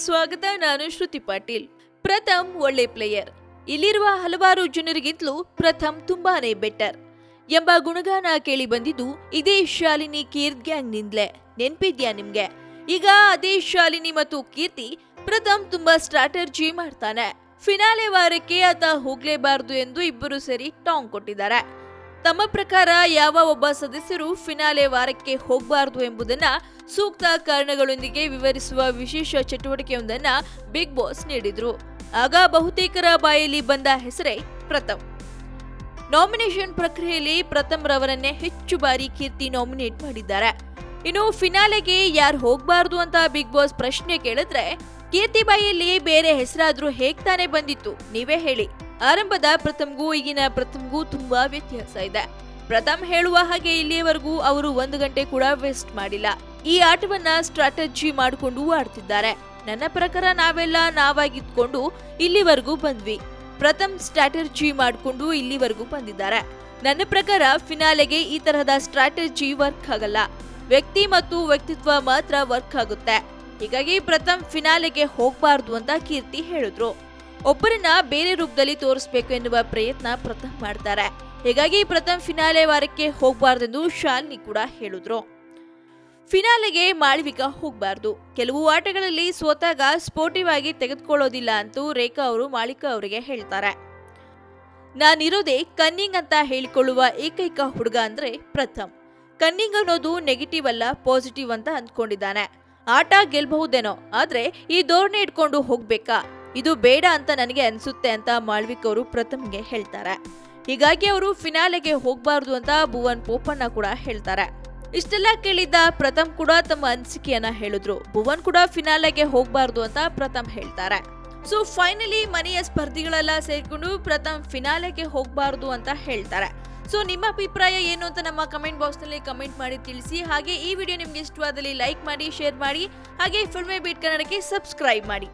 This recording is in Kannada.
ಸ್ವಾಗತ. ನಾನು ಶ್ರುತಿ ಪಾಟೀಲ್. ಪ್ರಥಮ್ ಒಳ್ಳೆ ಪ್ಲೇಯರ್, ಇಲ್ಲಿರುವ ಹಲವಾರು ಜನರಿಗಿಂತಲೂ ಪ್ರಥಮ್ ತುಂಬಾನೇ ಬೆಟರ್ ಎಂಬ ಗುಣಗಾನ ಕೇಳಿ ಬಂದಿದ್ದು ಇದೇ ಶಾಲಿನಿ ಕೀರ್ತ್ ಗ್ಯಾಂಗ್ ನಿಂದಲೇ. ನೆನ್ಪಿದ್ಯಾ ನಿಮ್ಗೆ? ಈಗ ಅದೇ ಶಾಲಿನಿ ಮತ್ತು ಕೀರ್ತಿ ಪ್ರಥಮ್ ತುಂಬಾ ಸ್ಟ್ರಾಟರ್ಜಿ ಮಾಡ್ತಾನೆ. ಫಿನಾಲೆ ವಾರಕ್ಕೆ ಆತ ಹೋಗ್ಲೇಬಾರದು ಎಂದು ಇಬ್ಬರು ಸೇರಿ ಟಾಂಗ್ ಕೊಟ್ಟಿದ್ದಾರೆ. ತಮ್ಮ ಪ್ರಕಾರ ಯಾವ ಒಬ್ಬ ಸದಸ್ಯರು ಫಿನಾಲೆ ವಾರಕ್ಕೆ ಹೋಗಬಾರದು ಎಂಬುದನ್ನ ಸೂಕ್ತ ಕಾರಣಗಳೊಂದಿಗೆ ವಿವರಿಸುವ ವಿಶೇಷ ಚಟುವಟಿಕೆಯೊಂದನ್ನ ಬಿಗ್ ಬಾಸ್ ನೀಡಿದ್ರು. ಆಗ ಬಹುತೇಕರ ಬಾಯಲ್ಲಿ ಬಂದ ಹೆಸರೇ ಪ್ರಥಮ್. ನಾಮಿನೇಷನ್ ಪ್ರಕ್ರಿಯೆಯಲ್ಲಿ ಪ್ರಥಮ್ ರವರನ್ನೇ ಹೆಚ್ಚು ಬಾರಿ ಕೀರ್ತಿ ನಾಮಿನೇಟ್ ಮಾಡಿದ್ದಾರೆ. ಇನ್ನು ಫಿನಾಲೆಗೆ ಯಾರು ಹೋಗಬಾರದು ಅಂತ ಬಿಗ್ ಬಾಸ್ ಪ್ರಶ್ನೆ ಕೇಳಿದ್ರೆ ಕೀರ್ತಿ ಬಾಯಲ್ಲಿ ಬೇರೆ ಹೆಸರಾದ್ರೂ ಹೇಗ್ ತಾನೇ ಬಂದಿತ್ತು, ನೀವೇ ಹೇಳಿ. ಆರಂಭದ ಪ್ರಥಮ್ಗೂ ಈಗಿನ ಪ್ರಥಮ್ಗೂ ತುಂಬಾ ವ್ಯತ್ಯಾಸ ಇದೆ. ಪ್ರಥಮ್ ಹೇಳುವ ಹಾಗೆ ಇಲ್ಲಿಯವರೆಗೂ ಅವರು 1 ಗಂಟೆ ಕೂಡ ವೇಸ್ಟ್ ಮಾಡಿಲ್ಲ. ಈ ಆಟವನ್ನ ಸ್ಟ್ರಾಟಜಿ ಮಾಡಿಕೊಂಡು ಆಡ್ತಿದ್ದಾರೆ. ನನ್ನ ಪ್ರಕಾರ ನಾವೆಲ್ಲ ನಾವಾಗಿದ್ಕೊಂಡು ಇಲ್ಲಿವರೆಗೂ ಬಂದ್ವಿ. ಪ್ರಥಮ್ ಸ್ಟ್ರಾಟಜಿ ಮಾಡಿಕೊಂಡು ಇಲ್ಲಿವರೆಗೂ ಬಂದಿದ್ದಾರೆ. ನನ್ನ ಪ್ರಕಾರ ಫಿನಾಲೆಗೆ ಈ ತರಹದ ಸ್ಟ್ರಾಟಜಿ ವರ್ಕ್ ಆಗಲ್ಲ. ವ್ಯಕ್ತಿ ಮತ್ತು ವ್ಯಕ್ತಿತ್ವ ಮಾತ್ರ ವರ್ಕ್ ಆಗುತ್ತೆ. ಹೀಗಾಗಿ ಪ್ರಥಮ್ ಫಿನಾಲೆಗೆ ಹೋಗಬಾರ್ದು ಅಂತ ಕೀರ್ತಿ ಹೇಳಿದ್ರು. ಒಬ್ಬರನ್ನ ಬೇರೆ ರೂಪದಲ್ಲಿ ತೋರಿಸಬೇಕು ಎನ್ನುವ ಪ್ರಯತ್ನ ಪ್ರಥಮ್ ಮಾಡ್ತಾರೆ. ಹೀಗಾಗಿ ಪ್ರಥಮ್ ಫಿನಾಲೆ ವಾರಕ್ಕೆ ಹೋಗಬಾರ್ದೆಂದು ಶಾಲಿನಿ ಕೂಡ ಹೇಳಿದ್ರು. ಫಿನಾಲೆಗೆ ಮಾಳವಿಕಾ ಹೋಗಬಾರ್ದು. ಕೆಲವು ಆಟಗಳಲ್ಲಿ ಸೋತಾಗ ಸ್ಪೋರ್ಟಿವ್ ಆಗಿ ತೆಗೆದುಕೊಳ್ಳೋದಿಲ್ಲ ಅಂತೂ ರೇಖಾ ಅವರು ಮಾಳಿಕಾ ಅವರಿಗೆ ಹೇಳ್ತಾರೆ. ನಾನಿರೋದೇ ಕನ್ನಿಂಗ್ ಅಂತ ಹೇಳಿಕೊಳ್ಳುವ ಏಕೈಕ ಹುಡುಗ ಅಂದ್ರೆ ಪ್ರಥಮ್. ಕನ್ನಿಂಗ್ ಅನ್ನೋದು ನೆಗೆಟಿವ್ ಅಲ್ಲ, ಪಾಸಿಟಿವ್ ಅಂತ ಅಂದ್ಕೊಂಡಿದ್ದಾನೆ. ಆಟ ಗೆಲ್ಬಹುದೇನೋ, ಆದ್ರೆ ಈ ಧೋರಣೆ ಇಟ್ಕೊಂಡು ಹೋಗ್ಬೇಕಾ, ಇದು ಬೇಡ ಅಂತ ನನಗೆ ಅನ್ಸುತ್ತೆ ಅಂತ ಮಾಳ್ವಿಕ್ ಅವರು ಪ್ರಥಮ್ಗೆ ಹೇಳ್ತಾರೆ. ಹೀಗಾಗಿ ಅವರು ಫಿನಾಲೆಗೆ ಹೋಗಬಾರ್ದು ಅಂತ ಭುವನ್ ಪೋಪಣ್ಣ ಕೂಡ ಹೇಳ್ತಾರೆ. ಇಷ್ಟೆಲ್ಲ ಕೇಳಿದ್ದ ಪ್ರಥಮ್ ಕೂಡ ತಮ್ಮ ಅನಿಸಿಕೆಯನ್ನ ಹೇಳಿದ್ರು. ಭುವನ್ ಕೂಡ ಫಿನಾಲೆಗೆ ಹೋಗಬಾರ್ದು ಅಂತ ಪ್ರಥಮ್ ಹೇಳ್ತಾರೆ. ಸೊ ಫೈನಲಿ ಮನೆಯ ಸ್ಪರ್ಧಿಗಳೆಲ್ಲ ಸೇರ್ಕೊಂಡು ಪ್ರಥಮ್ ಫಿನಾಲೆಗೆ ಹೋಗಬಾರ್ದು ಅಂತ ಹೇಳ್ತಾರೆ. ಸೊ ನಿಮ್ಮ ಅಭಿಪ್ರಾಯ ಏನು ಅಂತ ನಮ್ಮ ಕಮೆಂಟ್ ಬಾಕ್ಸ್ ನಲ್ಲಿ ಕಮೆಂಟ್ ಮಾಡಿ ತಿಳಿಸಿ. ಹಾಗೆ ಈ ವಿಡಿಯೋ ನಿಮ್ಗೆ ಇಷ್ಟವಾದಲ್ಲಿ ಲೈಕ್ ಮಾಡಿ, ಶೇರ್ ಮಾಡಿ, ಹಾಗೆ ಫಿಲ್ಮಿ ಬೀಟ್ ಕನ್ನಡಕ್ಕೆ ಸಬ್ಸ್ಕ್ರೈಬ್ ಮಾಡಿ.